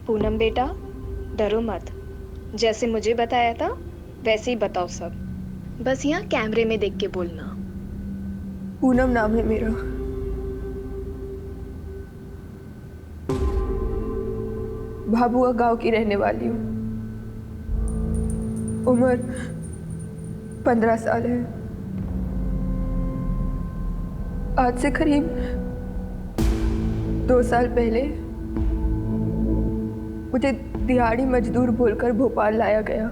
पूनम बेटा, डरो मत। जैसे मुझे बताया था वैसे ही बताओ सब। बस यहाँ कैमरे में देख के बोलना। पूनम नाम है मेरा। भाभुआ गांव की रहने वाली हूँ। उम्र 15 साल है। आज से करीब 2 साल पहले मुझे दिहाड़ी मजदूर बोलकर भोपाल लाया गया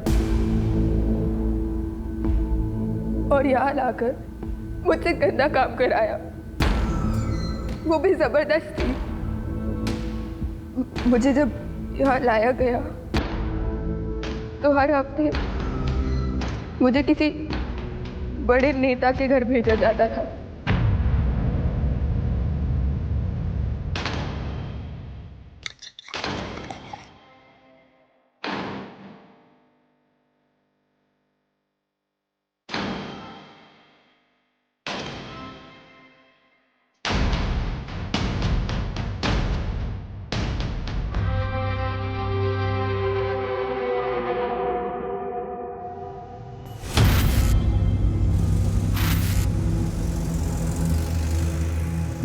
और यहाँ लाकर मुझसे गंदा काम कराया, वो भी जबरदस्ती। मुझे जब यहाँ लाया गया तो हर हफ्ते मुझे किसी बड़े नेता के घर भेजा जाता था।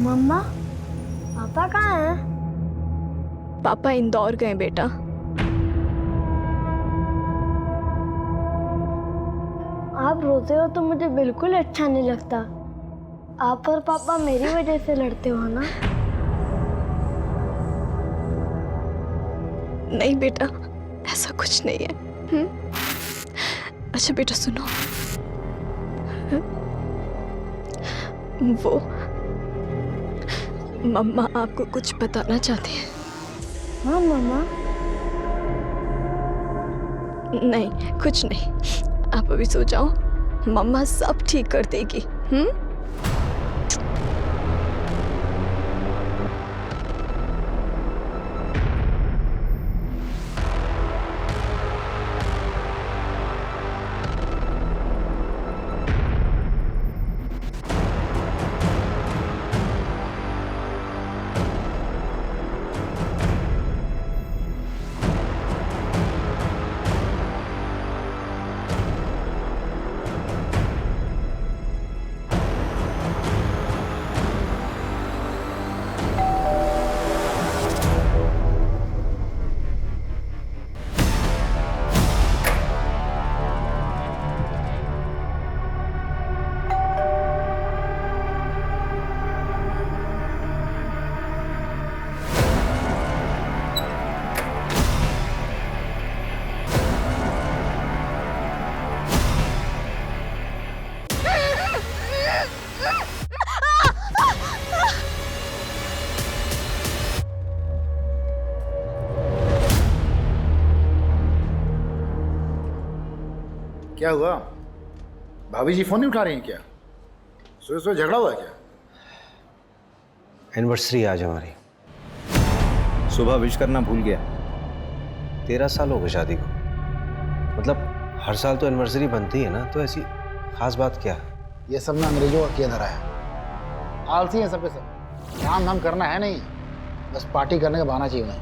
मम्मा, पापा कहाँ हैं? पापा इंदौर गए बेटा। आप रोते हो तो मुझे बिल्कुल अच्छा नहीं लगता। आप और पापा मेरी वजह से लड़ते हो ना? नहीं बेटा, ऐसा कुछ नहीं है। अच्छा बेटा सुनो, वो मम्मा आपको कुछ बताना चाहते हैं। हाँ मम्मा। नहीं कुछ नहीं, आप अभी सो जाओ, मम्मा सब ठीक कर देगी। क्या हुआ? भाभी जी फोन नहीं उठा रही हैं क्या? सोए सोए झगड़ा हुआ है क्या? एनिवर्सरी आज हमारी। सुबह विश करना भूल गया। 13 साल हो गए शादी को। मतलब हर साल तो एनिवर्सरी बनती है ना, तो ऐसी खास बात क्या है? ये सब ना अंग्रेजों का किया धरा है। आलसी है सब के सब। काम धाम करना है नहीं, बस पार्टी करने का बहाना चाहिए उन्हें।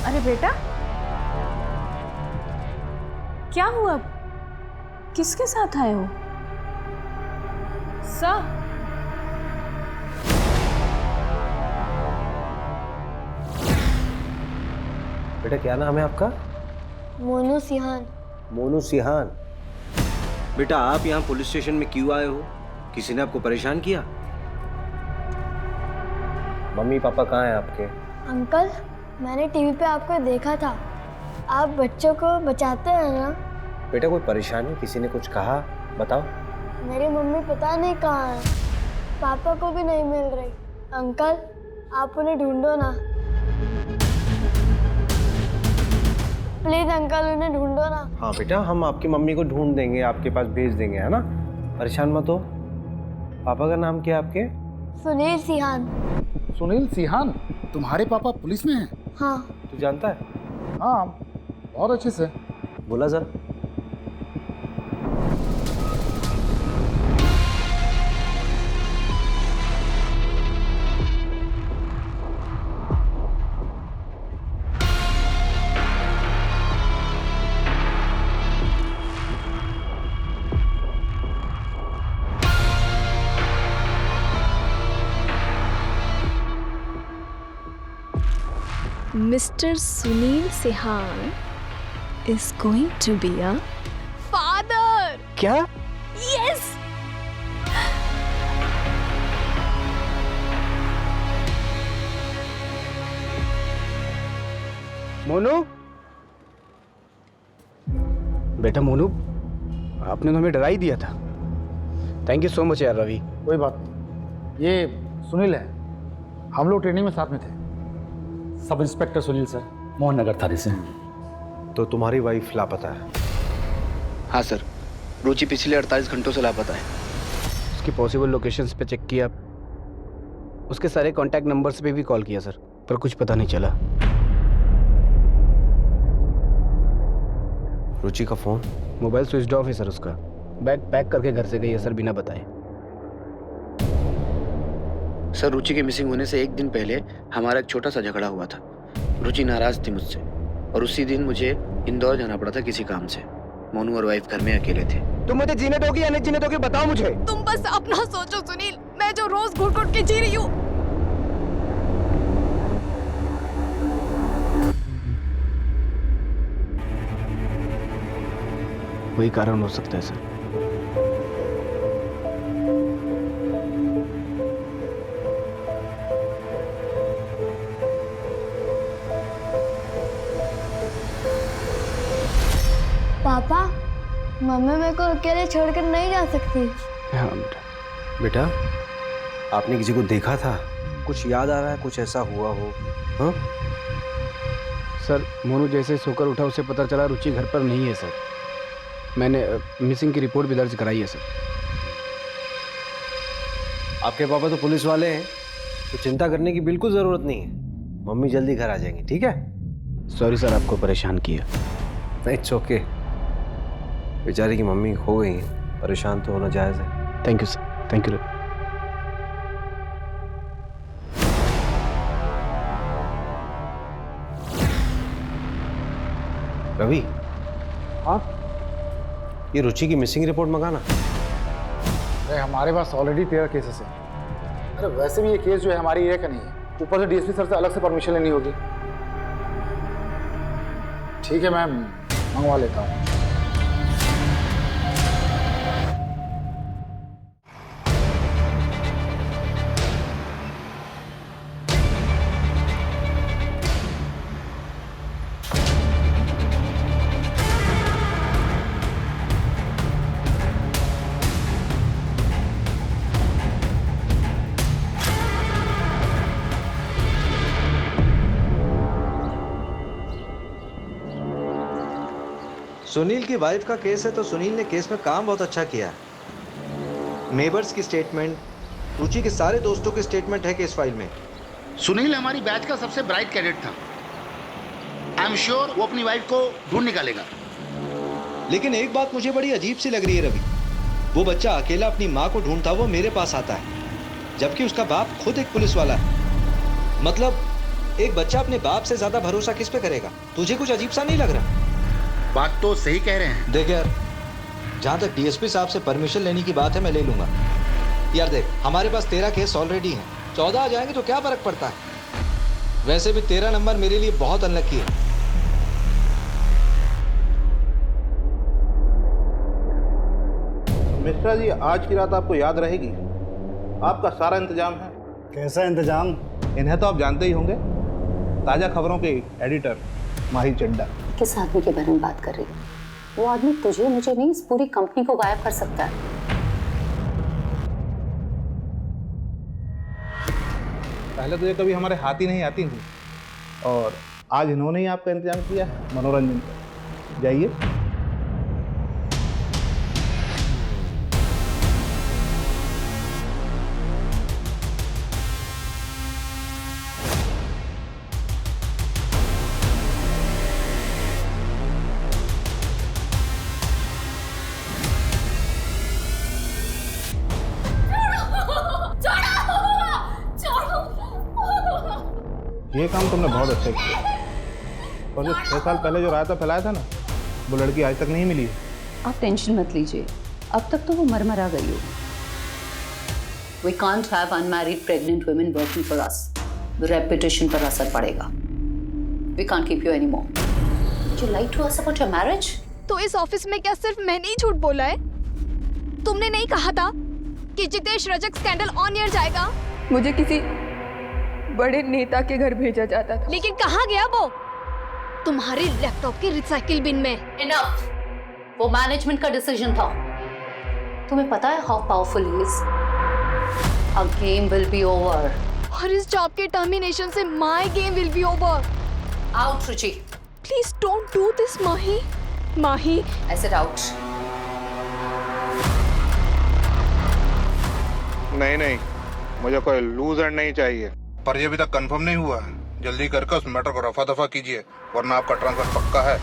अरे बेटा, क्या हुआ? किसके साथ आए हो? सा बेटा क्या नाम है आपका? मोनू सिहान। मोनू सिहान। बेटा आप यहाँ पुलिस स्टेशन में क्यों आए हो? किसी ने आपको परेशान किया? मम्मी पापा कहाँ हैं आपके? अंकल, मैंने टीवी पे आपको देखा था। आप बच्चों को बचाते हैं ना? बेटा कोई परेशानी, किसी ने कुछ कहा? बताओ। मेरी मम्मी पता नहीं कहाँ है, पापा को भी नहीं मिल रही। अंकल, आप उन्हें ढूंढो ना, प्लीज अंकल, उन्हें ढूंढो ना। हाँ बेटा, हम आपकी मम्मी को ढूंढ देंगे, आपके पास भेज देंगे, है ना? परेशान मत हो। पापा का नाम क्या है आपके? सुनील सिहान। सुनील सिहान? तुम्हारे पापा पुलिस में हैं? हाँ। तू जानता है? हाँ, बहुत अच्छे से। बोला जरा। Mr. Sunil Sehan is going to be a father. क्या? Yes. मोनू, बेटा मोनू, आपने तो हमें डरा ही दिया था। थैंक यू सो मच यार रवि। कोई बात नहीं, ये सुनील है, हम लोग ट्रेनिंग में साथ में थे। Sub inspector Sunil sir, Mohan Nagar थाने से। तो तुम्हारी वाइफ लापता है? हाँ सर, रुचि पिछले 48 घंटों से लापता है। उसकी पॉसिबल लोकेशंस पे चेक किया, उसके सारे कांटेक्ट नंबर्स पे भी कॉल किया सर, पर कुछ पता नहीं चला। रुचि का फोन? मोबाइल स्विच ऑफ है सर उसका। बैग पैक करके घर से गई है सर, बिना बताए। सर, रुचि के मिसिंग होने से एक दिन पहले हमारा एक छोटा सा झगड़ा हुआ था। रुचि नाराज थी मुझसे और उसी दिन मुझे इंदौर जाना पड़ा था किसी काम से। मोनू और वाइफ घर में अकेले थे। तुम मुझे जीने दोगे या नहीं जीने दोगे, बताओ मुझे। तुम बस अपना सोचो सुनील, मैं जो रोज घुट घुट के जी रही हूँ। वही कारण हो सकता है सर। पापा, मम्मी मेरे को अकेले छोड़कर नहीं जा सकती। हाँ बेटा, आपने किसी को देखा था? कुछ याद आ रहा है, कुछ ऐसा हुआ हो? हाँ सर, मोनू जैसे सोकर उठा उसे पता चला रुचि घर पर नहीं है सर। मैंने मिसिंग की रिपोर्ट भी दर्ज कराई है सर। आपके पापा तो पुलिस वाले हैं, तो चिंता करने की बिल्कुल जरूरत नहीं है। मम्मी जल्दी घर आ जाएंगी, ठीक है? सॉरी सर, आपको परेशान किया। It's okay. बेचारी की मम्मी खो गई है, परेशान तो होना जायज़ है। Thank you sir, thank you. Ravi, हाँ, ये रुचि की मिसिंग रिपोर्ट मंगाना। अरे हमारे पास ऑलरेडी 13 केसेस हैं। अरे वैसे भी ये केस जो है हमारी एरिया का नहीं है, ऊपर से डीएसपी सर से अलग से परमिशन लेनी होगी। ठीक है, मैं मंगवा लेता हूँ। सुनील की वाइफ का केस है तो सुनील ने केस में काम बहुत अच्छा किया है। नेबर्स की स्टेटमेंट, रुचि के सारे दोस्तों की स्टेटमेंट है केस फाइल में। सुनील हमारी बैच का सबसे ब्राइट कैडेट था। आई एम श्योर वो अपनी वाइफ को ढूंढ निकालेगा। लेकिन एक बात मुझे बड़ी अजीब सी लग रही है रवि, वो बच्चा अकेला अपनी माँ को ढूंढता हुआ मेरे पास आता है, जबकि उसका बाप खुद एक पुलिस वाला है। मतलब एक बच्चा अपने बाप से ज्यादा भरोसा किस पे करेगा? तुझे कुछ अजीब सा नहीं लग रहा? बात तो सही कह रहे हैं। देख यार, जहाँ तक डीएसपी साहब से परमिशन लेने की बात है, मैं ले लूंगा। यार देख, हमारे पास 13 केस ऑलरेडी हैं, 14 आ जाएंगे तो क्या फर्क पड़ता है? वैसे भी 13 नंबर मेरे लिए बहुत अनलकी है। मिश्रा जी, आज की रात आपको याद रहेगी। आपका सारा इंतजाम है। कैसा इंतजाम? इन्हें तो आप जानते ही होंगे, ताजा खबरों के एडिटर माहिर चड्डा। किस आदमी के बारे में बात कर रही है? वो आदमी तुझे मुझे नहीं, इस पूरी कंपनी को गायब कर सकता है। पहले तो ये कभी हमारे हाथ ही नहीं आती थी, और आज इन्होंने ही आपका इंतजाम किया है मनोरंजन का। जाइए। ये काम तुमने बहुत अच्छा किया, और जो 6 साल पहले जो रायता फैलाया था ना, वो लड़की आज तक नहीं मिली है। आप टेंशन मत लीजिए, अब तक तो वो मर गई हो। We can't have unmarried pregnant women working for us. Reputation पर असर पड़ेगा। We can't keep you anymore. Did you lie to us about your marriage? तो इस ऑफिस में क्या सिर्फ मैंने ही झूठ बोला है? तुमने नहीं कहा था कि Jitesh Rajak scandal on air जाएगा? मुझे किसी बड़े नेता के घर भेजा जाता था। लेकिन कहाँ गया वो? तुम्हारे लैपटॉप के रिसाइकिल बिन में। Enough. वो मैनेजमेंट का डिसीजन था। तुम्हें पता है how powerful he is? Our game will be over. और इस जॉब के टर्मिनेशन से my game will be over. Out, Ruchi. Please don't do this Mahi. Mahi, I said out. नहीं, मुझे कोई लूजर नहीं चाहिए। पर ये अभी तक कंफर्म नहीं हुआ है। जल्दी करके उस मैटर को रफा दफा कीजिए, वरना आपका ट्रांसफर पक्का है।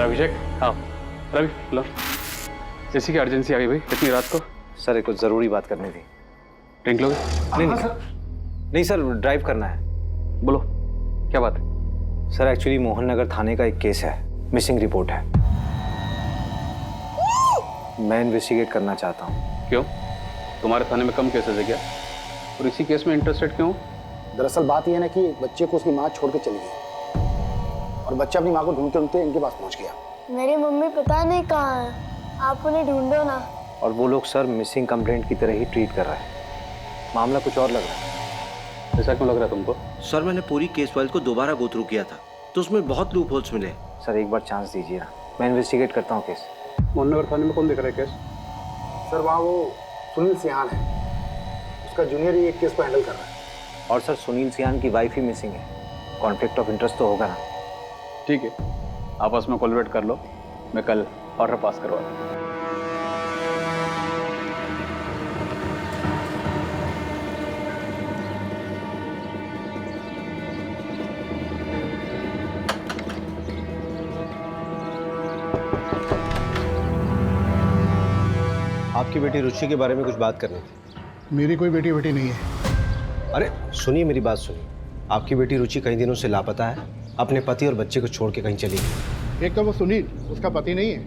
अभिषेक, हाँ रवि, लो। जैसी की अर्जेंसी आ गई भाई इतनी रात को। सर एक कुछ ज़रूरी बात करनी थी। ड्रिंक लोगे? नहीं सर, ड्राइव करना है। बोलो क्या बात है? सर एक्चुअली मोहन नगर थाने का एक केस है, मिसिंग रिपोर्ट है। मैं इन्वेस्टिगेट करना चाहता हूँ। क्यों? तुम्हारे थाने में कम केसेस है क्या? और इसी केस में इंटरेस्टेड क्यों? दरअसल बात यह है ना कि बच्चे को उसकी माँ छोड़ के चली गई और बच्चा अपनी माँ को ढूंढते ढूंढते इनके पास पहुँच गया। मेरी मम्मी पता नहीं कहाँ है, आप उन्हें ढूंढो ना। और वो लोग सर मिसिंग कंप्लेंट की तरह ही ट्रीट कर रहे हैं। मामला कुछ और लग रहा है। ऐसा क्यों लग रहा है तुमको? सर मैंने पूरी केस फाइल को दोबारा गो थ्रू किया था तो उसमें बहुत लूप होल्स मिले। सर एक बार चांस दीजिए ना, मैं इन्वेस्टिगेट करता हूँ केस। मोहन नगर थाने में कौन देख रहा है केस? सर वहाँ वो सुनील सियान है, उसका जूनियर ही एक केस को हैंडल कर रहा है। और सर सुनील सियान की वाइफ ही मिसिंग है, कॉन्फ्लिक्ट ऑफ इंटरेस्ट तो होगा ना। ठीक है, आपस में कोलैबोरेट कर लो, मैं कल ऑर्डर पास करवा दूँ। आपकी बेटी रुचि के बारे में कुछ बात करनी थी। मेरी कोई बेटी नहीं है। अरे सुनिए मेरी बात सुनिए, आपकी बेटी रुचि कई दिनों से लापता है, अपने पति और बच्चे को छोड़ के कहीं चली गई। एक तो वो सुनील उसका पति नहीं है,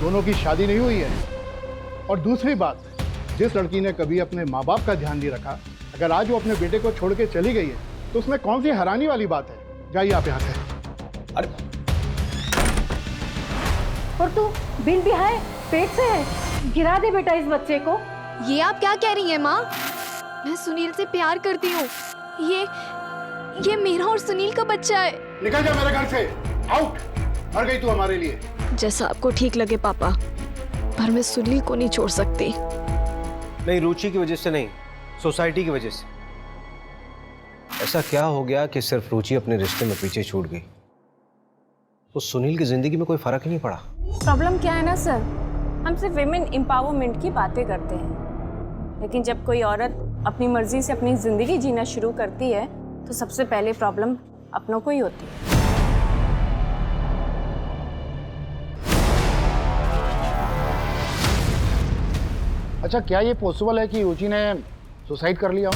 दोनों की शादी नहीं हुई है। और दूसरी बात, जिस लड़की ने कभी अपने माँ बाप का ध्यान नहीं रखा, अगर आज वो अपने बेटे को छोड़ के चली गई है तो उसमें कौन सी हैरानी वाली बात है? जाइए आप यहाँ से। अरे और तू बिन भी है, पेट से है, गिरा दे बेटा इस बच्चे को। ये आप क्या कह रही हैं माँ? मैं सुनील से प्यार करती हूँ। ये मेरा और सुनील का बच्चा है। निकल जा मेरे घर से, आउट। मर गई तू हमारे लिए। जैसा आपको ठीक लगे पापा, पर मैं सुनील को नहीं छोड़ सकती। नहीं, रुचि की वजह से नहीं, सोसाइटी की वजह से। ऐसा क्या हो गया कि सिर्फ रुचि अपने रिश्ते में पीछे छूट गई, तो सुनील की जिंदगी में कोई फर्क ही नहीं पड़ा। प्रॉब्लम क्या है ना सर, हम सिर्फ विमेन एम्पावरमेंट की बातें करते हैं, लेकिन जब कोई औरत अपनी मर्जी से अपनी जिंदगी जीना शुरू करती है तो सबसे पहले प्रॉब्लम अपनों को ही होती है। अच्छा, क्या ये पॉसिबल है कि रुचि ने सुसाइड कर लिया हो?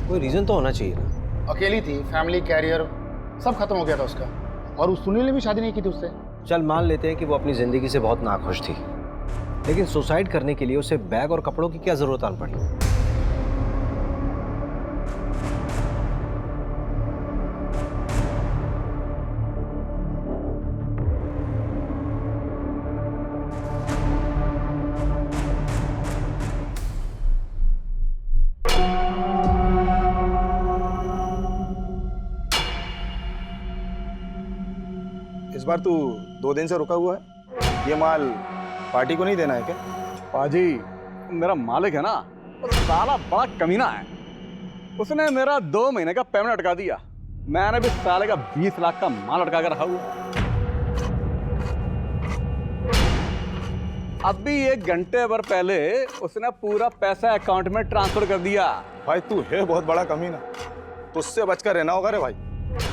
कोई रीजन तो होना चाहिए ना। अकेली थी, फैमिली, कैरियर सब खत्म हो गया था उसका, और उस सुनील ने भी शादी नहीं की थी उससे। चल मान लेते हैं कि वो अपनी जिंदगी से बहुत नाखुश थी, लेकिन सुसाइड करने के लिए उसे बैग और कपड़ों की क्या जरूरत आन पड़ी? इस बार तू 2 दिन से रुका हुआ है, ये माल पार्टी को नहीं देना है क्या? पाजी, मेरा मालिक है ना, वो साला बड़ा कमीना है। उसने मेरा 2 महीने का पेमेंट अटका दिया। मैंने भी साले का 20 लाख का माल अटका कर रखा हुआ। अभी 1 घंटे भर पहले उसने पूरा पैसा अकाउंट में ट्रांसफर कर दिया। भाई तू है बहुत बड़ा कमीना, तुझसे बचकर रहना होगा रे भाई।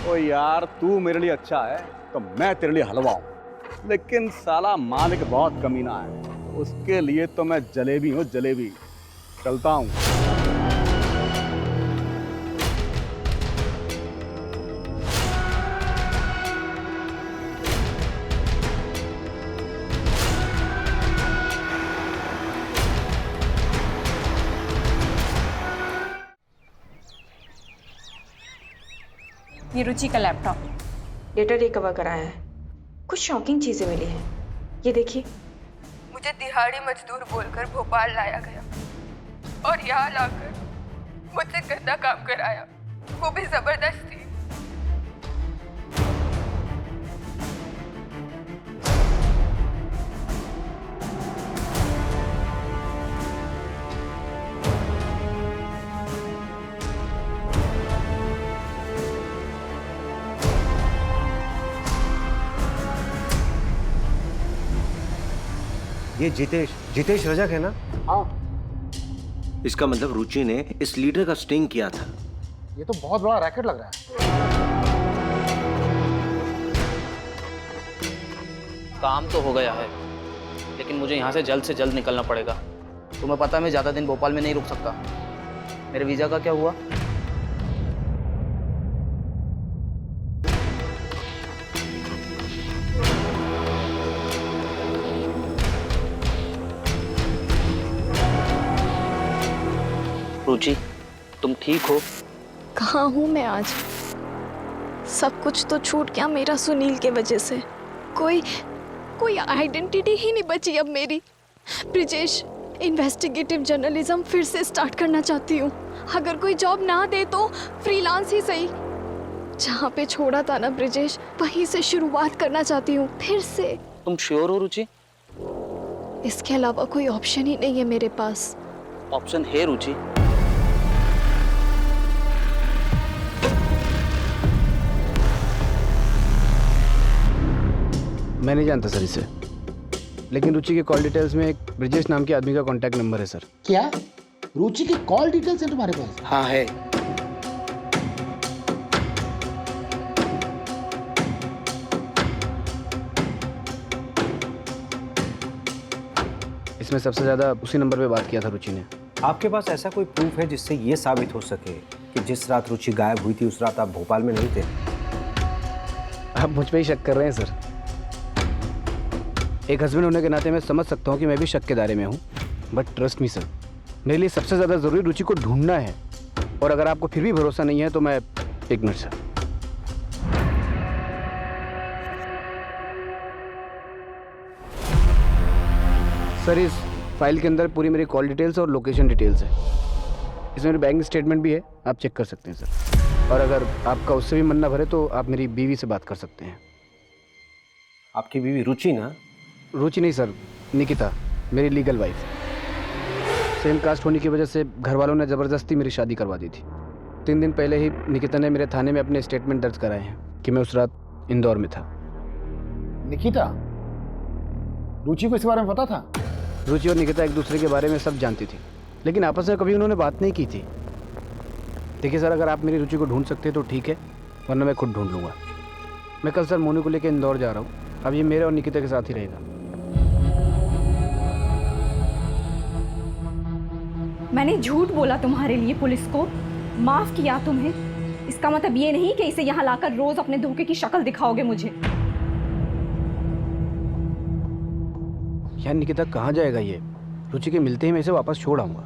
ओ यार, तू मेरे लिए अच्छा है तो मैं तेरे लिए हलवा हूँ, लेकिन साला मालिक बहुत कमीना है, उसके लिए तो मैं जलेबी हूँ, जलेबी। चलता हूँ। ये रुचि का लैपटॉप। डेटा रिकवर कराया है, कुछ शॉकिंग चीजें मिली हैं। ये देखिए। मुझे दिहाड़ी मजदूर बोलकर भोपाल लाया गया और यहाँ लाकर मुझसे गंदा काम कराया, वो भी जबरदस्ती। ये जितेश रजक है ना? हाँ। इसका मतलब रुचि ने इस लीडर का स्टिंग किया था। ये तो बहुत बड़ा रैकेट लग रहा है। काम तो हो गया है, लेकिन मुझे यहाँ से जल्द निकलना पड़ेगा। तुम्हें पता है मैं ज़्यादा दिन भोपाल में नहीं रुक सकता। मेरे वीज़ा का क्या हुआ? रुचि, तुम ठीक हो? कहाँ हूँ मैं आज? सब कुछ तो छूट गया मेरा सुनील के वजह से। कोई आइडेंटिटी ही नहीं बची अब मेरी। ब्रिजेश, इन्वेस्टिगेटिव जर्नलिज्म फिर से स्टार्ट करना चाहती हूँ। अगर कोई जॉब ना दे तो फ्रीलांस ही सही। जहाँ पे छोड़ा था ना ब्रिजेश, वहीं से शुरुआत करना चाहती हूँ फिर से। तुम श्योर हो रुचि? इसके अलावा कोई ऑप्शन ही नहीं है मेरे पास। ऑप्शन है रुचि। मैं नहीं जानता सर इसे, लेकिन रुचि के कॉल डिटेल्स में एक ब्रिजेश नाम के आदमी का कांटेक्ट नंबर है सर। क्या रुचि की कॉल डिटेल्स है तुम्हारे पास? हाँ है। इसमें सबसे ज्यादा उसी नंबर पे बात किया था रुचि ने। आपके पास ऐसा कोई प्रूफ है जिससे ये साबित हो सके कि जिस रात रुचि गायब हुई थी उस रात आप भोपाल में नहीं थे? आप मुझ पे ही शक कर रहे हैं सर। एक हस्बैंड होने के नाते मैं समझ सकता हूँ कि मैं भी शक के दायरे में हूँ, बट ट्रस्ट मी सर, मेरे लिए सबसे ज़्यादा ज़रूरी रुचि को ढूंढना है। और अगर आपको फिर भी भरोसा नहीं है तो मैं एक मिनट सर, इस फाइल के अंदर पूरी मेरी कॉल डिटेल्स और लोकेशन डिटेल्स है। इसमें मेरी बैंक स्टेटमेंट भी है, आप चेक कर सकते हैं सर। और अगर आपका उससे भी मन ना भरे तो आप मेरी बीवी से बात कर सकते हैं। आपकी बीवी रुचि ना? रुचि नहीं सर, निकिता, मेरी लीगल वाइफ। सेम कास्ट होने की वजह से घर वालों ने ज़बरदस्ती मेरी शादी करवा दी थी। 3 दिन पहले ही निकिता ने मेरे थाने में अपने स्टेटमेंट दर्ज कराए हैं कि मैं उस रात इंदौर में था। निकिता, रुचि को इस बारे में पता था? रुचि और निकिता एक दूसरे के बारे में सब जानती थी, लेकिन आपस में कभी उन्होंने बात नहीं की थी। देखिए सर, अगर आप मेरी रुचि को ढूंढ सकते हैं तो ठीक है, वरना मैं खुद ढूंढ लूँगा। मैं कल सर मोनू को लेकर इंदौर जा रहा हूँ। अब ये मेरे और निकिता के साथ ही रहेगा। मैंने झूठ बोला तुम्हारे लिए, पुलिस को माफ किया तुम्हें। इसका मतलब ये नहीं कि इसे यहाँ लाकर रोज अपने धोखे की शक्ल दिखाओगे मुझे। यार निकिता, कहाँ जाएगा ये? रुचि के मिलते ही मैं इसे वापस छोड़ आऊँगा।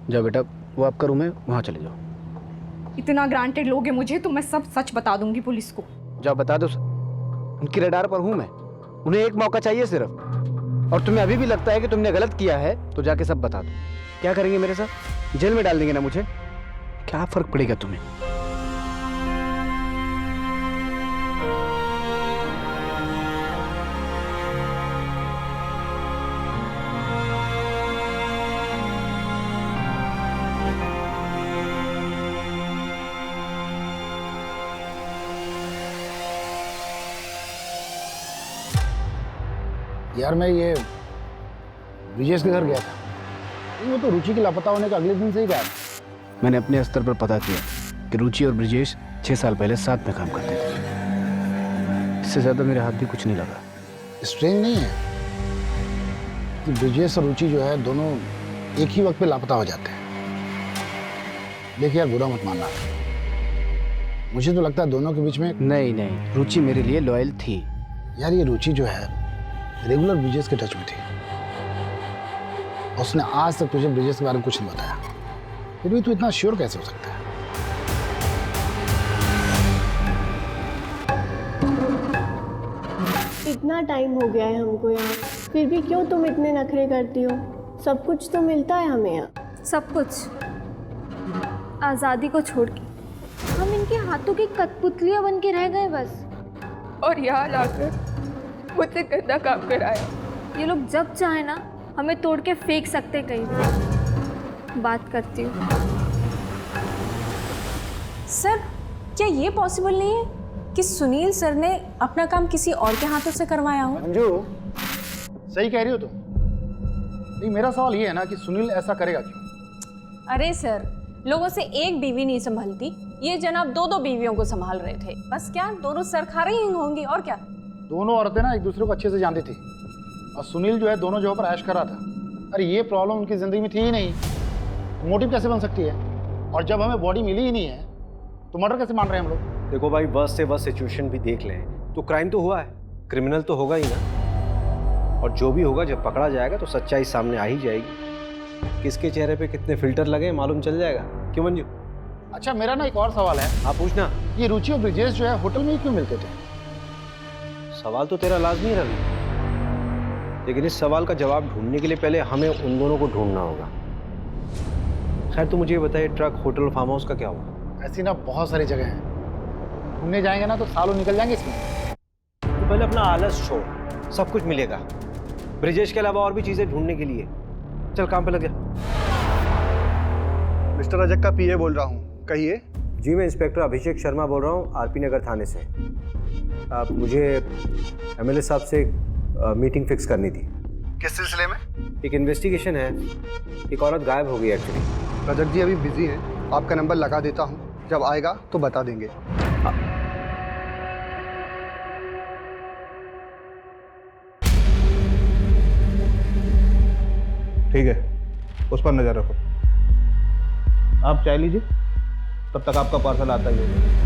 जाओ बेटा, वो आपका रूम है, वहाँ चले जाओ। इतना ग्रांटेड लोगे मुझे तो मैं सब सच बता दूंगी पुलिस को। जाओ बता दो, उनकी रडार पर हूँ मैं। उन्हें एक मौका चाहिए सिर्फ। और तुम्हें अभी भी लगता है कि तुमने गलत किया है तो जाके सब बता दो। क्या करेंगे मेरे साथ? जेल में डाल देंगे ना मुझे? क्या फर्क पड़ेगा तुम्हें? यार मैं ये ब्रिजेश के घर गया था, वो तो रुचि के लापता होने का अगले दिन से ही गायब। मैंने अपने स्तर पर पता किया कि रुचि और ब्रिजेश 6 साल पहले साथ में काम करते थे। इससे ज्यादा मेरे हाथ भी कुछ नहीं लगा। स्ट्रेंज नहीं है कि ब्रिजेश और रुचि जो है दोनों एक ही वक्त पे लापता हो जाते हैं। देखिए यार, बुरा मत मानना, मुझे तो लगता है दोनों के बीच में। नहीं, रुचि मेरे लिए लॉयल थी। यार ये रुचि जो है रेगुलर ब्रिजेश के टच में थी। उसने आज तक तुझे ब्रिजेश के बारे में कुछ नहीं बताया, फिर भी तू इतना श्योर कैसे हो सकता है? कितना टाइम हो गया है हमको यहाँ, फिर भी क्यों तुम इतने नखरे करती हो? सब कुछ तो मिलता है हमें यहाँ। सब कुछ आज़ादी को छोड़ के हम इनके हाथों की कठपुतलियाँ बन के रह गए बस। और यहाँ लाकर मुझसे गंदा काम कराया। ये लोग जब चाहे ना हमें तोड़ के फेंक सकते कहीं भी। बात करती हूँ। सर, क्या ये पॉसिबल नहीं है कि सुनील सर ने अपना काम किसी और के हाथों से करवाया हो? अंजू, सही कह रही हो तुम। नहीं, मेरा सवाल ये है ना कि सुनील ऐसा करेगा क्यों? अरे सर, लोगों से एक बीवी नहीं संभलती, ये जनाब 2-2 बीवियों को संभाल रहे थे। बस क्या दोनों सर खा रही होंगी और क्या? दोनों औरतें ना एक दूसरे को अच्छे से जानती थी और सुनील जो है दोनों जगह पर ऐश कर रहा था। अरे ये प्रॉब्लम उनकी ज़िंदगी में थी ही नहीं, मोटिव कैसे बन सकती है? और जब हमें बॉडी मिली ही नहीं है तो मर्डर कैसे मान रहे हैं हम लोग? देखो भाई, वर्स्ट से वर्स्ट सिचुएशन भी देख लें तो क्राइम तो हुआ है, क्रिमिनल तो होगा ही ना। और जो भी होगा जब पकड़ा जाएगा तो सच्चाई सामने आ ही जाएगी। किसके चेहरे पे कितने फिल्टर लगे मालूम चल जाएगा। क्यों मंजू? अच्छा, मेरा ना एक और सवाल है। आप पूछना। ये रुचि और ब्रिजेश जो है होटल में ही क्यों मिलते थे? सवाल तो तेरा लाजमी रवि, लेकिन इस सवाल का जवाब ढूंढने के लिए पहले हमें उन दोनों को ढूंढना होगा। खैर, तो मुझे ये बताइए, ट्रक, होटल, फार्म हाउस का क्या हुआ? ऐसी ना बहुत सारी जगह हैं, घूमने जाएंगे ना तो सालों निकल जाएंगे इसमें। तो पहले अपना आलस छोड़, सब कुछ मिलेगा। ब्रिजेश के अलावा और भी चीजें ढूंढने के लिए। चल काम पे लग जा। मिस्टर रजक का पीए बोल रहा हूँ, कहिए। जी, मैं इंस्पेक्टर अभिषेक शर्मा बोल रहा हूँ, आरपी नगर थाने से। मुझे एमएलए साहब से मीटिंग फिक्स करनी थी। किस सिलसिले में? एक इन्वेस्टिगेशन है, एक औरत गायब हो गई एक्चुअली। रजक जी अभी बिजी हैं, आपका नंबर लगा देता हूँ, जब आएगा तो बता देंगे। ठीक है, उस पर नजर रखो। आप चाय लीजिए, तब तक आपका पार्सल आता ही होगा।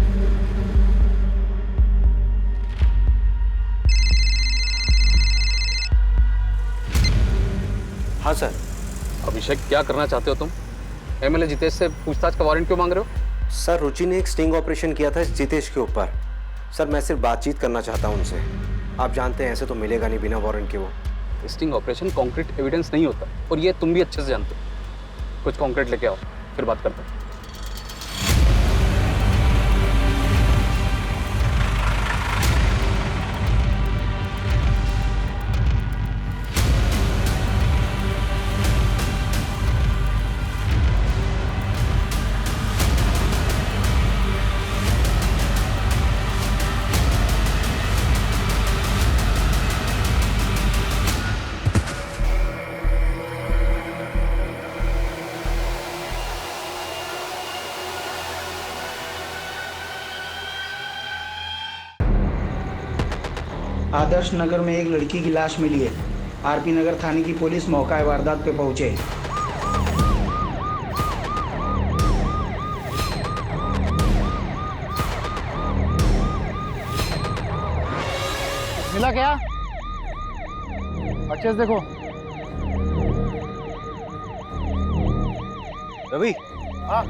हाँ सर। अभिषेक, क्या करना चाहते हो तुम? एमएलए जितेश से पूछताछ का वारंट क्यों मांग रहे हो? सर, रुचि ने एक स्टिंग ऑपरेशन किया था जितेश के ऊपर। सर, मैं सिर्फ बातचीत करना चाहता हूँ उनसे। आप जानते हैं ऐसे तो मिलेगा नहीं बिना वारंट के वो। स्टिंग ऑपरेशन कॉन्क्रीट एविडेंस नहीं होता, और ये तुम भी अच्छे से जानते हो। कुछ कॉन्क्रीट लेके आओ, फिर बात करते हैं। आदर्श नगर में एक लड़की की लाश मिली है। आरपी नगर थाने की पुलिस मौका वारदात पे पहुंचे। मिला क्या? अच्छे से देखो। रवि। हाँ,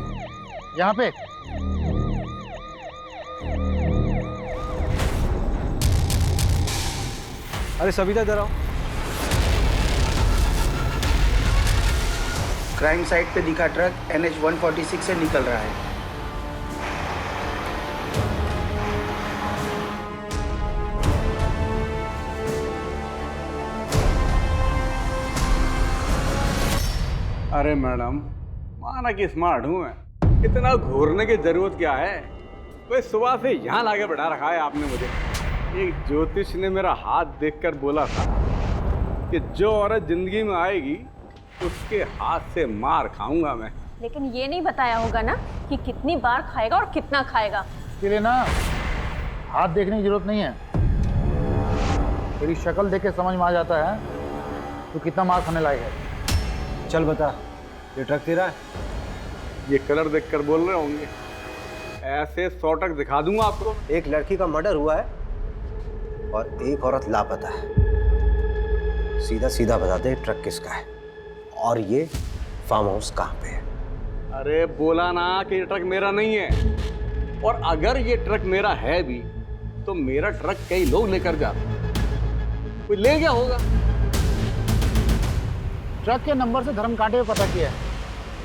यहाँ पे। अरे सविता, इधर आओ। क्राइम साइट पे दिखा ट्रक NH 146 से निकल रहा है। अरे मैडम, माना कि स्मार्ट हूँ मैं, इतना घूरने की जरूरत क्या है? भाई सुबह से यहाँ लाके बैठा रखा है आपने मुझे। एक ज्योतिष ने मेरा हाथ देखकर बोला था कि जो औरत जिंदगी में आएगी उसके हाथ से मार खाऊंगा मैं। लेकिन ये नहीं बताया होगा ना कि कितनी बार खाएगा और कितना खाएगा। इसके लिए ना हाथ देखने की जरूरत नहीं है, तेरी शक्ल देख के समझ में आ जाता है तो कितना मार खाने लायक है। चल बता, ये ट्रक तेरा है? ये कलर देखकर बोल रहे होंगे, ऐसे 100 ट्रक दिखा दूंगा आपको। एक लड़की का मर्डर हुआ है और एक औरत लापता है। सीधा सीधा बता दे ट्रक किसका है और ये फार्म हाउस कहाँ पे है? अरे बोला ना कि ये ट्रक मेरा नहीं है, और अगर ये ट्रक मेरा है भी तो मेरा ट्रक कई लोग लेकर जाते हैं। कोई ले गया होगा। ट्रक के नंबर से धर्मकांटे में पता किया है।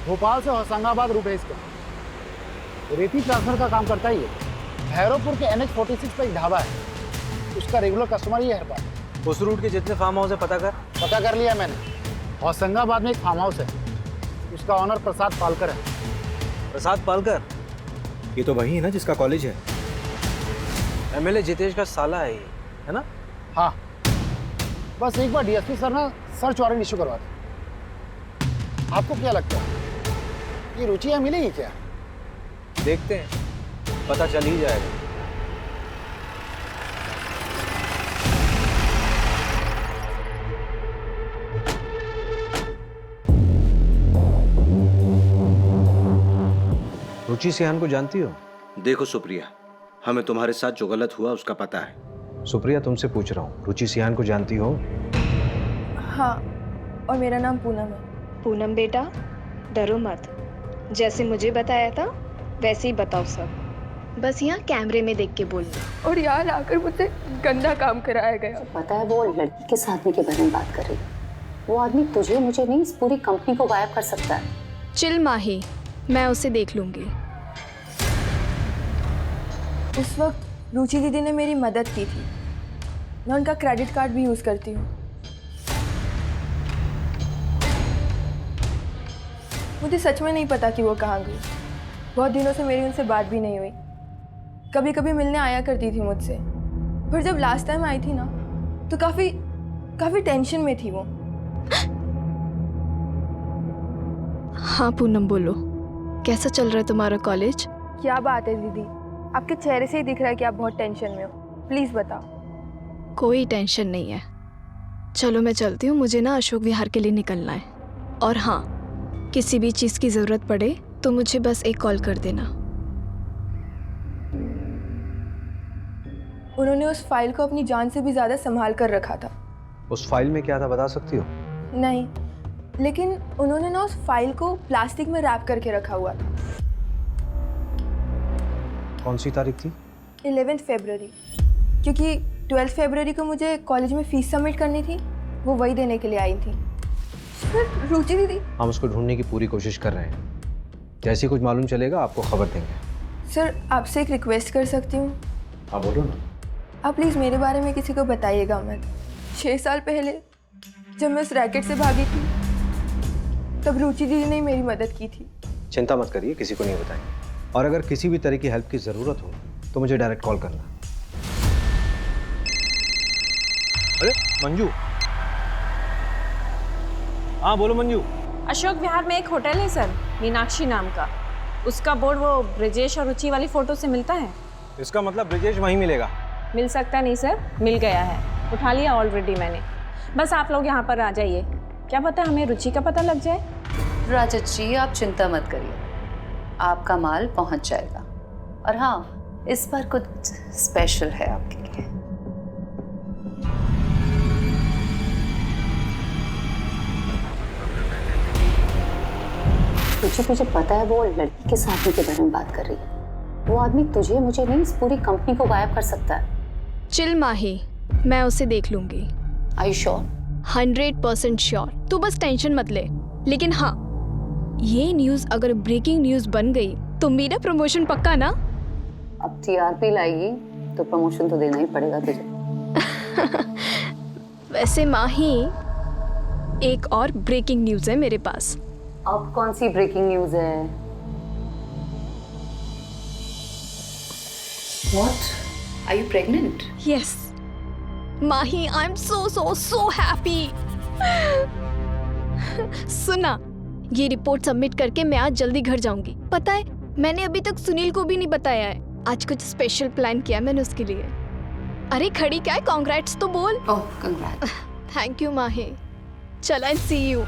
भोपाल से होशंगाबाद रूट है इसका। रेती ट्रांसफर का काम करता ही है। भैरवपुर के NH46 पर एक ढाबा है, उसका रेगुलर कस्टमर ही है हर बार। उस रूट के जितने फार्म हाउस है पता कर लिया मैंने। होशंगाबाद में एक फार्म हाउस है, उसका ऑनर प्रसाद पालकर है। प्रसाद पालकर? ये तो वही है ना जिसका कॉलेज है। MLA जितेश का साला है ये, है ना? हाँ, बस एक बार DSP सर ना सर्च वारंट इशू करवा दे। आपको क्या लगता है ये रुचि यहाँ मिलेगी क्या? देखते हैं, पता चल ही जाएगा। रुचि सिहान को जानती हो? देखो सुप्रिया, हमें तुम्हारे साथ जो गलत हुआ उसका पता है। सुप्रिया, तुमसे पूछ रहा हूँ, रुचि सिहान को जानती हो? हाँ, और मेरा नाम पूनम है। पूनम बेटा, डरो मत। जैसे मुझे बताया था वैसे ही बताओ सब। बस यहाँ कैमरे में देख के बोलना। और यहाँ आकर मुझसे गंदा काम कराया गया। पता है वो लड़की के साथी के बारे में बात कर रही है। वो आदमी तुझे मुझे नहीं, इस पूरी कंपनी को गायब कर सकता है। चिल माही, मैं उसे देख लूंगी। उस वक्त रुचि दीदी ने मेरी मदद की थी। मैं उनका क्रेडिट कार्ड भी यूज़ करती हूँ। मुझे सच में नहीं पता कि वो कहाँ गई। बहुत दिनों से मेरी उनसे बात भी नहीं हुई। कभी कभी मिलने आया करती थी मुझसे, पर जब लास्ट टाइम आई थी ना तो काफ़ी टेंशन में थी वो। हाँ पूनम, बोलो, कैसा चल रहा है तुम्हारा कॉलेज? क्या बात है दीदी, आपके चेहरे से ही दिख रहा है कि आप बहुत टेंशन में हो। प्लीज़ बताओ। कोई टेंशन नहीं है। चलो मैं चलती हूँ, मुझे ना अशोक विहार के लिए निकलना है। और हाँ, किसी भी चीज़ की ज़रूरत पड़े तो मुझे बस एक कॉल कर देना। उन्होंने उस फाइल को अपनी जान से भी ज़्यादा संभाल कर रखा था। उस फाइल में क्या था बता सकती हो? नहीं, लेकिन उन्होंने ना उस फाइल को प्लास्टिक में रैप करके रखा हुआ था। कौन सी तारीख थी? 11 फरवरी, क्योंकि 12 फरवरी को मुझे कॉलेज में फीस सबमिट करनी थी। वो वही देने के लिए आई थी। सर, रुचि दीदी। हम उसको ढूंढने की पूरी कोशिश कर रहे हैं। जैसे कुछ मालूम चलेगा आपको खबर देंगे। सर, आपसे एक रिक्वेस्ट कर सकती हूँ? हाँ बोलो ना। आप प्लीज़ मेरे बारे में किसी को बताइएगा मत। 6 साल पहले जब मैं उस रैकेट से भागी थी तब रुचि दीदी ने मेरी मदद की थी। चिंता मत करिए, किसी को नहीं बताएंगे। और अगर किसी भी तरह की हेल्प की ज़रूरत हो तो मुझे डायरेक्ट कॉल करना। अरे मंजू। हाँ बोलो मंजू। अशोक विहार में एक होटल है सर, मीनाक्षी नाम का। उसका बोर्ड वो ब्रिजेश और रुचि वाली फ़ोटो से मिलता है। इसका मतलब ब्रिजेश वहीं मिलेगा? मिल सकता नहीं सर, मिल गया है, उठा लिया ऑलरेडी मैंने। बस आप लोग यहाँ पर आ जाइए, क्या पता हमें रुचि का पता लग जाए। राजत जी आप चिंता मत करिए, आपका माल पहुँच जाएगा। और हाँ, इस बार कुछ स्पेशल है आपके लिए। मुझे पता है वो लड़की के साथी के बारे में बात कर रही है। वो आदमी तुझे मुझे नहीं, इस पूरी कंपनी को गायब कर सकता है। चिल माही, मैं उसे देख लूंगी। Are you sure? 100% श्योर। तू बस टेंशन मत ले। लेकिन हाँ, ये न्यूज़ अगर ब्रेकिंग न्यूज़ बन गई तो मेरा प्रमोशन पक्का ना? अब TRP लाएगी तो प्रमोशन तो देना ही पड़ेगा तुझे। वैसे माही, एक और ब्रेकिंग न्यूज़ है मेरे पास। अब कौन सी ब्रेकिंग न्यूज़ है? What? Are you pregnant? Yes. Mahi, I'm so happy. सुना, ये रिपोर्ट सबमिट करके मैं आज जल्दी घर जाऊंगी। पता है, मैंने अभी तक सुनील को भी नहीं बताया है। आज कुछ स्पेशल प्लान किया मैंने उसके लिए। अरे खड़ी क्या है, कांग्रेट्स तो बोल। ओह कांग्रेट्स। थैंक यू माही। चल, आई सी यू।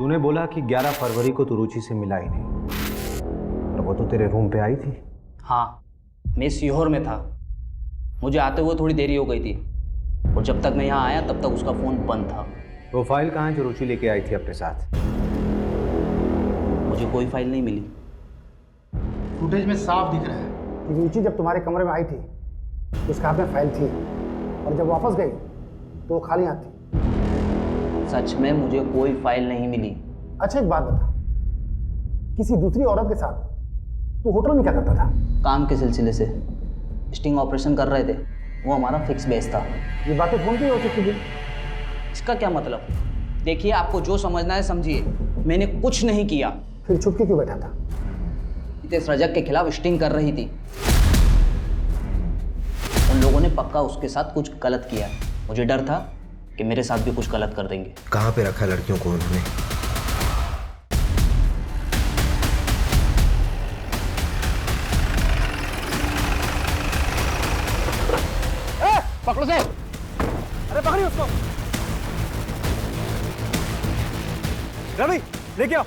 तूने बोला कि 11 फरवरी को तू रुचि से मिला ही नहीं, तो वो तो तेरे रूम पे आई थी। हाँ, मैं सीहोर में था। मुझे आते हुए थोड़ी देरी हो गई थी और जब तक मैं यहाँ आया तब तक उसका फ़ोन बंद था। वो फाइल कहाँ है जो रुचि लेके आई थी अपने साथ? मुझे कोई फाइल नहीं मिली। फुटेज में साफ दिख रहा है कि रुचि जब तुम्हारे कमरे में आई थी तो उसके हाथ में फाइल थी और जब वापस गई तो वो खाली हाथ थी। सच में मुझे कोई फाइल नहीं मिली। अच्छा एक बात बता, किसी दूसरी औरत के साथ तू होटल में क्या करता था? काम के सिलसिले से स्टिंग ऑपरेशन कर रहे थे, वो हमारा फिक्स बेस था। ये बातें फोन पे ही हो सकती थी। इसका क्या मतलब? देखिए, आपको जो समझना है समझिए, मैंने कुछ नहीं किया। फिर छुप के क्यों बैठा था? नितेश रजक के खिलाफ स्टिंग कर रही थी। उन लोगों ने पक्का उसके साथ कुछ गलत किया। मुझे डर था कि मेरे साथ भी कुछ गलत कर देंगे। कहाँ पे रखा लड़कियों को उन्होंने? पकड़ो से! अरे पकड़िए उसको! रवि, लेके आओ।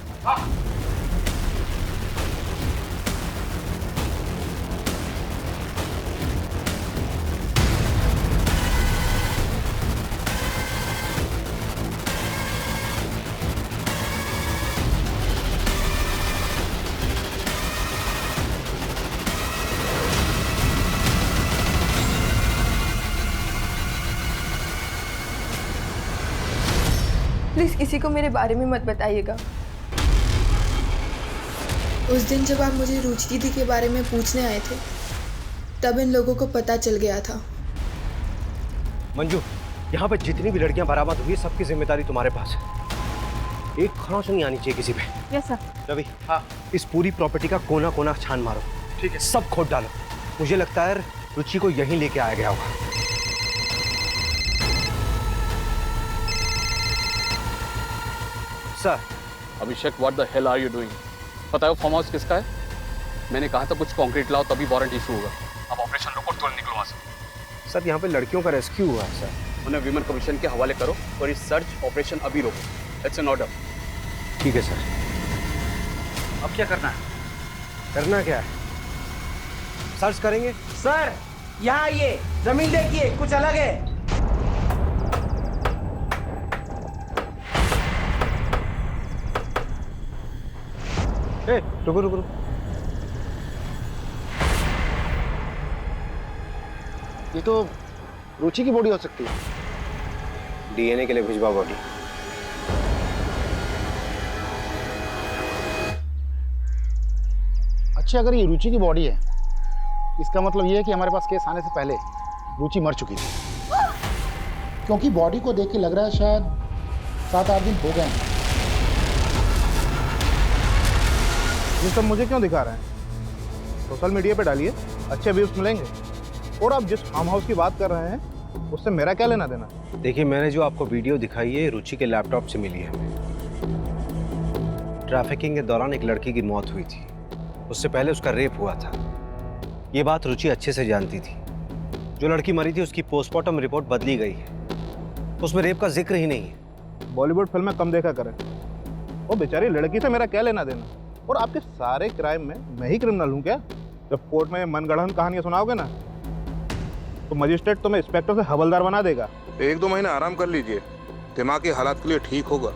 प्लीज किसी को मेरे बारे में मत बताइएगा। उस दिन जब आप मुझे रुचि दीदी के बारे में पूछने आए थे तब इन लोगों को पता चल गया था। मंजू, यहाँ पे जितनी भी लड़कियां बरामद हुई सबकी जिम्मेदारी तुम्हारे पास है। एक खरोंच नहीं आनी चाहिए किसी पे। Yes sir. रवि, हाँ, इस पूरी प्रॉपर्टी का कोना कोना छान मारो। ठीक है, सब खोद डालो। मुझे लगता है रुचि को यहीं लेके आया गया होगा। Sir. Abhishek, what the hell are you doing? पता है वो फार्म हाउस किसका है? मैंने कहा था कुछ कंक्रीट लाओ तभी वारंट इशू होगा। अब ऑपरेशन रोको, तुरंत निकलो वहाँ से। सर, यहाँ पे लड़कियों का रेस्क्यू हुआ है सर। उन्हें विमेन कमीशन के हवाले करो और इस सर्च ऑपरेशन अभी रोको। It's an order. ठीक है सर। अब क्या करना है? करना क्या है? सर्च करेंगे। सर, यहाँ आइए, जमीन देखिए, कुछ अलग है। रुको रुको रुको। ये तो रुचि की बॉडी हो सकती है। डीएनए के लिए भिजवा बॉडी। अच्छा, अगर ये रुचि की बॉडी है इसका मतलब ये है कि हमारे पास केस आने से पहले रुचि मर चुकी थी, क्योंकि बॉडी को देख के लग रहा है शायद 7-8 दिन हो गए हैं। ये सब मुझे क्यों दिखा रहे हैं? सोशल मीडिया पे डालिए, अच्छे व्यूज मिलेंगे। और आप जिस फार्म हाउस की बात कर रहे हैं उससे मेरा क्या लेना देना? देखिए, मैंने जो आपको वीडियो दिखाई है रुचि के लैपटॉप से मिली है। ट्रैफिकिंग के दौरान एक लड़की की मौत हुई थी, उससे पहले उसका रेप हुआ था। ये बात रुचि अच्छे से जानती थी। जो लड़की मरी थी उसकी पोस्टमार्टम रिपोर्ट बदली गई है, उसमें रेप का जिक्र ही नहीं है। बॉलीवुड फिल्में कम देखा करें। वो बेचारी लड़की से मेरा क्या लेना देना? और आपके सारे क्राइम में मैं ही क्रिमिनल हूँ क्या? जब कोर्ट में मनगढ़ंत कहानियां सुनाओगे ना तो मजिस्ट्रेट तुम्हें इंस्पेक्टर से हवलदार बना देगा। 1-2 महीने आराम कर लीजिए, दिमागी हालात के लिए ठीक होगा।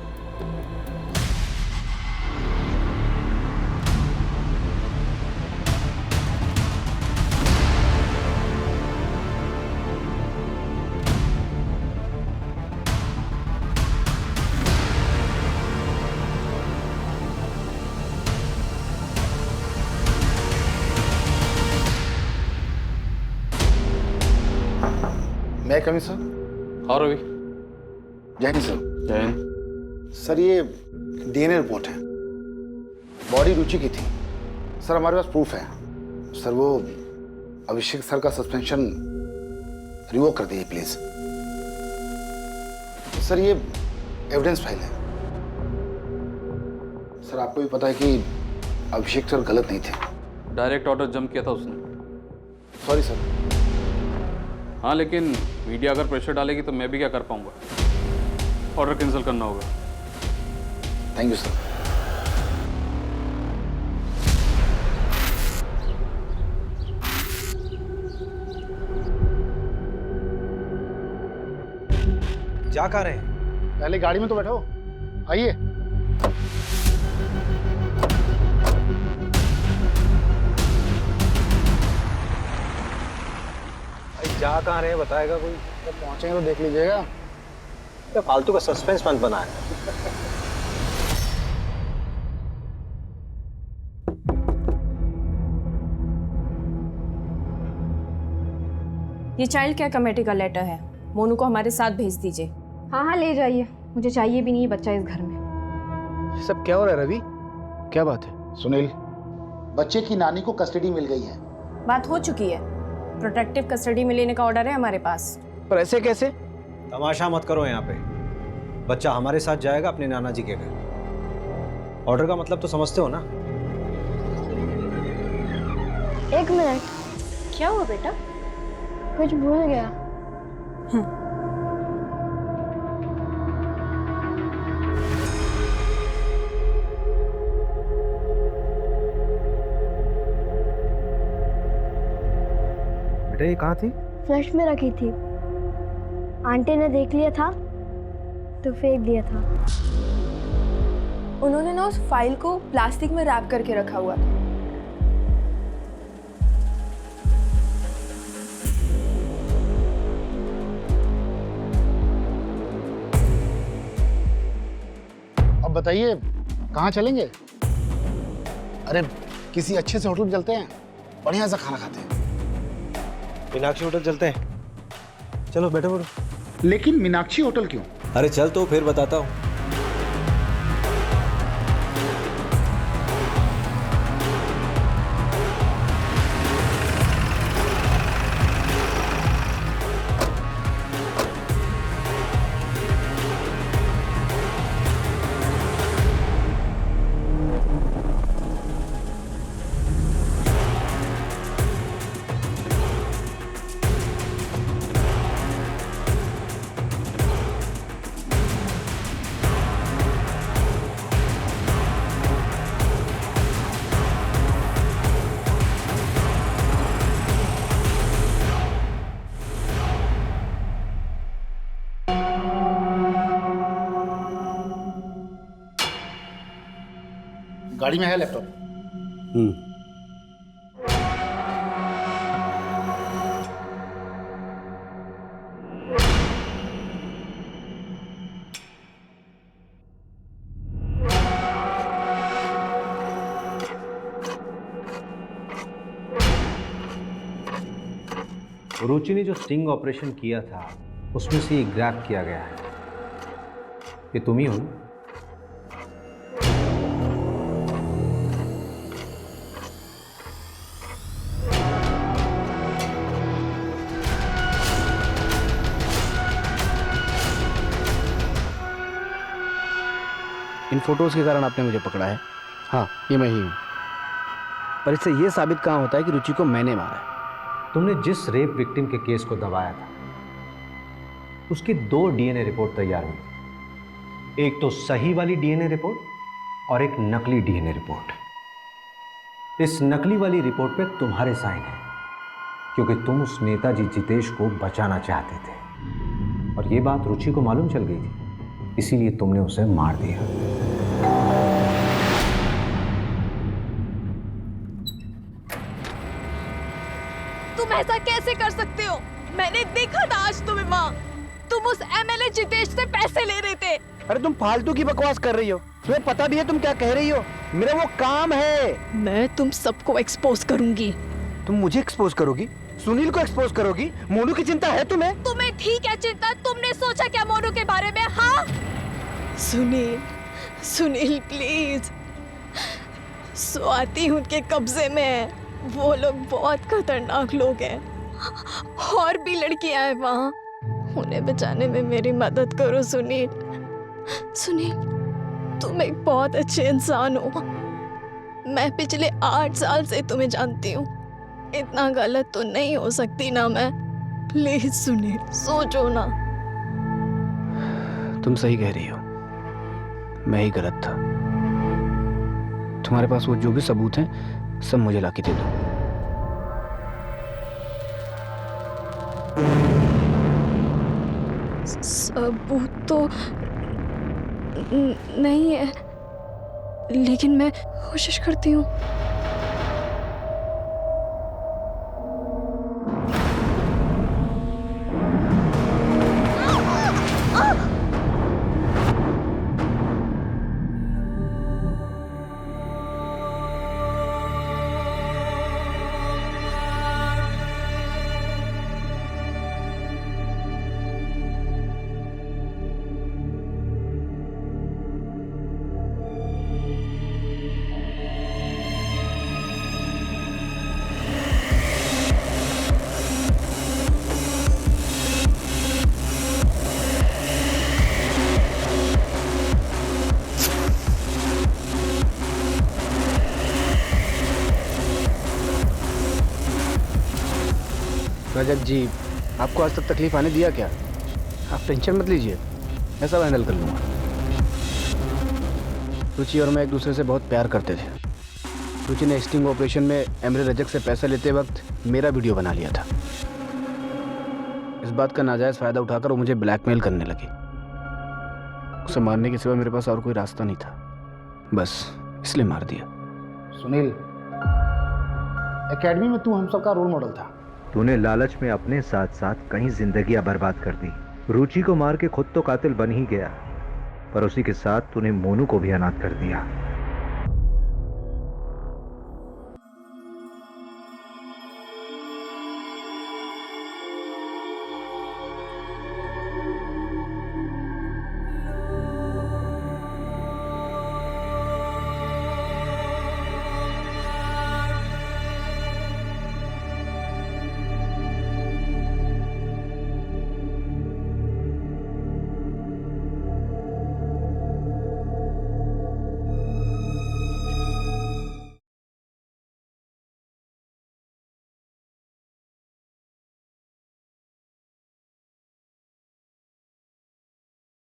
मैं कमी सर? हाँ रवि। जय हिंद सर। जय हिंद। सर, ये डीएनए रिपोर्ट है, बॉडी रुचि की थी। सर, हमारे पास प्रूफ है। सर, वो अभिषेक सर का सस्पेंशन रिवोक कर दीजिए प्लीज। सर, ये एविडेंस फाइल है। सर, आपको भी पता है कि अभिषेक सर गलत नहीं थे। डायरेक्ट ऑर्डर जम किया था उसने। Sorry sir. हाँ, लेकिन मीडिया अगर प्रेशर डालेगी तो मैं भी क्या कर पाऊंगा? ऑर्डर कैंसिल करना होगा। Thank you sir. जा कहाँ रहे हैं? पहले गाड़ी में तो बैठो, आइए। जा कहाँ रहे हैं बताएगा कोई? जब पहुंचेंगे तो देख लीजिएगा। क्या फालतू का सस्पेंस मत बनाए। ये चाइल्ड केयर कमेटी का लेटर है, मोनू को हमारे साथ भेज दीजिए। हाँ हाँ ले जाइए, मुझे चाहिए भी नहीं ये बच्चा इस घर में। ये सब क्या हो रहा है रवि? क्या बात है? सुनील, बच्चे की नानी को कस्टडी मिल गई है। बात हो चुकी है, प्रोटेक्टिव कस्टडी में लेने का ऑर्डर है हमारे पास। पर ऐसे कैसे? तमाशा मत करो यहाँ पे। बच्चा हमारे साथ जाएगा अपने नाना जी के घर। ऑर्डर का मतलब तो समझते हो ना? एक मिनट, क्या हुआ बेटा? कुछ भूल गया। बेटा ये कहाँ थी? फ्लश में रखी थी, आंटी ने देख लिया था तो फेंक दिया था। उन्होंने ना उस फाइल को प्लास्टिक में रैप करके रखा हुआ था। अब बताइए कहाँ चलेंगे? अरे किसी अच्छे से होटल में चलते हैं, बढ़िया सा खाना खाते हैं। मीनाक्षी होटल चलते हैं। चलो बैठो बैठो। लेकिन मीनाक्षी होटल क्यों? अरे चल तो फिर बताता हूँ। गाड़ी में है लैपटॉप। रुचि ने जो स्टिंग ऑपरेशन किया था उसमें से ये ग्रैब किया गया है। ये तुम ही हो ना? इन फोटोज के कारण आपने मुझे पकड़ा है। हाँ, ये मैं ही हूँ। पर इससे ये साबित कहाँ होता है कि रुचि को मैंने मारा है। तुमने जिस रेप विक्टिम के केस को दबाया था उसकी 2 डीएनए रिपोर्ट तैयार हुई थी। एक तो सही वाली डीएनए रिपोर्ट और एक नकली डीएनए रिपोर्ट। इस नकली वाली रिपोर्ट पे तुम्हारे साइन है क्योंकि तुम उस नेताजी जितेश को बचाना चाहते थे और ये बात रुचि को मालूम चल गई थी, इसीलिए तुमने उसे मार दिया। तुम ऐसा कैसे कर सकते हो? मैंने देखा था आज तुम्हें माँ, तुम उस एमएलए जितेश से पैसे ले रहे थे। अरे तुम फालतू की बकवास कर रही हो। तुम्हें पता भी है तुम क्या कह रही हो? मेरा वो काम है। मैं तुम सबको एक्सपोज करूंगी। तुम मुझे एक्सपोज करोगी? सुनील को एक्सपोज करोगी? मोनू की चिंता है तुम्हें? तुम्हें ठीक है चिंता, तुमने सोचा क्या मोनू के बारे में? हाँ सुनील, सुनील प्लीज, स्वाति उनके कब्जे में है। वो लोग बहुत खतरनाक लोग हैं और भी लड़कियां हैं वहाँ, उन्हें बचाने में मेरी मदद करो सुनील। सुनील, तुम एक बहुत अच्छे इंसान हो। मैं पिछले 8 साल से तुम्हें जानती हूँ, इतना गलत तो नहीं हो सकती ना मैं। प्लीज सुनील, सोचो ना। तुम सही कह रही हो। मैं ही गलत था। तुम्हारे पास वो जो भी सबूत हैं सब मुझे लाके दे दो। सबूत तो नहीं है, लेकिन मैं कोशिश करती हूँ। रजत जी, आपको आज तक तकलीफ आने दिया क्या? आप टेंशन मत लीजिए, मैं सब हैंडल कर लूँगा। रुचि और मैं एक दूसरे से बहुत प्यार करते थे। रुचि ने स्टिंग ऑपरेशन में एमरे रजक से पैसा लेते वक्त मेरा वीडियो बना लिया था। इस बात का नाजायज़ फ़ायदा उठाकर वो मुझे ब्लैकमेल करने लगी। उसे मारने के सिवा मेरे पास और कोई रास्ता नहीं था, बस इसलिए मार दिया। सुनील, एकेडमी में तू हम सबका रोल मॉडल था। तूने लालच में अपने साथ साथ कई जिंदगियां बर्बाद कर दी। रुचि को मार के खुद तो कातिल बन ही गया, पर उसी के साथ तूने मोनू को भी अनाथ कर दिया।